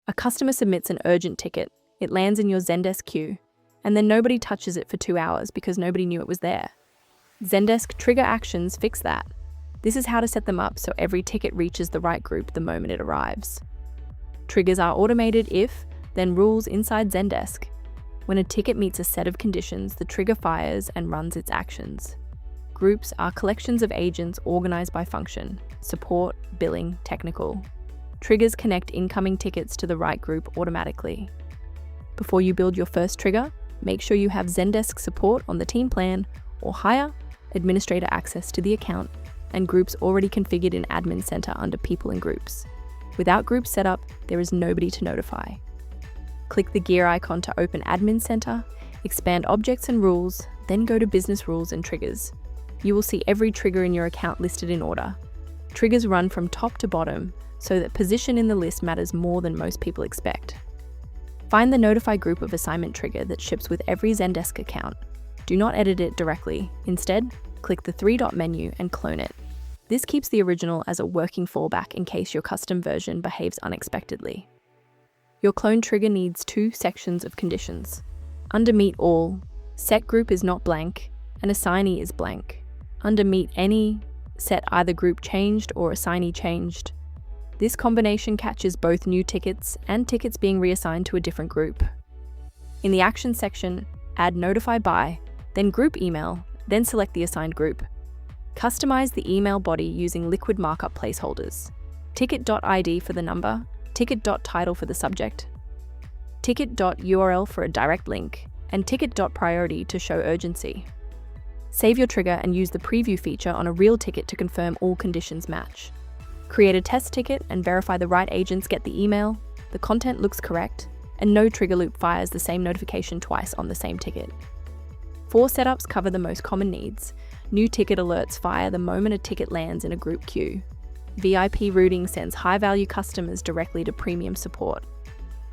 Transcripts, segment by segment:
A customer submits an urgent ticket, it lands in your Zendesk queue, and then nobody touches it for 2 hours because nobody knew it was there. Zendesk trigger actions fix that. This is how to set them up so every ticket reaches the right group the moment it arrives. Triggers are automated if, then rules inside Zendesk. When a ticket meets a set of conditions, the trigger fires and runs its actions. Groups are collections of agents organized by function: support, billing, technical. Triggers connect incoming tickets to the right group automatically. Before you build your first trigger, make sure you have Zendesk support on the team plan or hire administrator access to the account and groups already configured in Admin Center under People and Groups. Without groups set up, there is nobody to notify. Click the gear icon to open Admin Center, expand Objects and Rules, then go to Business Rules and Triggers. You will see every trigger in your account listed in order. Triggers run from top to bottom, so that position in the list matters more than most people expect. Find the Notify group of assignment trigger that ships with every Zendesk account. Do not edit it directly. Instead, click the 3-dot menu and clone it. This keeps the original as a working fallback in case your custom version behaves unexpectedly. Your clone trigger needs 2 sections of conditions. Under Meet All, set group is not blank, and assignee is blank. Under Meet Any, set either group changed or assignee changed. This combination catches both new tickets and tickets being reassigned to a different group. In the Action section, add Notify By, then Group Email, then select the assigned group. Customize the email body using liquid markup placeholders. Ticket.id for the number, ticket.title for the subject, ticket.url for a direct link, and ticket.priority to show urgency. Save your trigger and use the preview feature on a real ticket to confirm all conditions match. Create a test ticket and verify the right agents get the email, the content looks correct, and no trigger loop fires the same notification twice on the same ticket. 4 setups cover the most common needs. New ticket alerts fire the moment a ticket lands in a group queue. VIP routing sends high-value customers directly to premium support.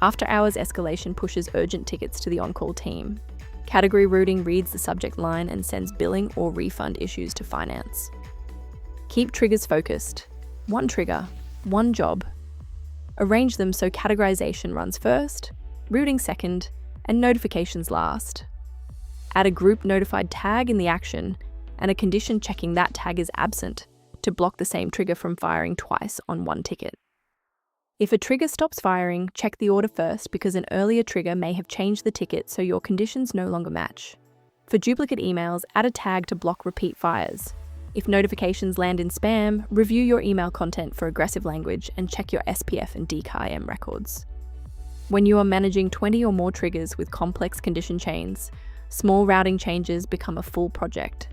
After-hours escalation pushes urgent tickets to the on-call team. Category routing reads the subject line and sends billing or refund issues to finance. Keep triggers focused. 1 trigger, 1 job. Arrange them so categorization runs first, routing second, and notifications last. Add a group notified tag in the action and a condition checking that tag is absent to block the same trigger from firing twice on 1 ticket. If a trigger stops firing, check the order first because an earlier trigger may have changed the ticket so your conditions no longer match. For duplicate emails, add a tag to block repeat fires. If notifications land in spam, review your email content for aggressive language and check your SPF and DKIM records. When you are managing 20 or more triggers with complex condition chains, small routing changes become a full project.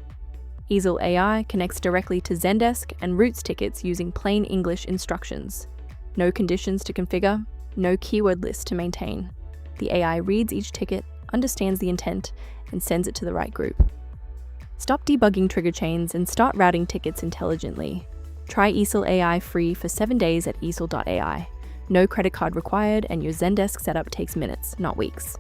Eesel AI connects directly to Zendesk and routes tickets using plain English instructions. No conditions to configure, no keyword list to maintain. The AI reads each ticket, understands the intent, and sends it to the right group. Stop debugging trigger chains and start routing tickets intelligently. Try eesel AI free for 7 days at eesel.ai. No credit card required, and your Zendesk setup takes minutes, not weeks.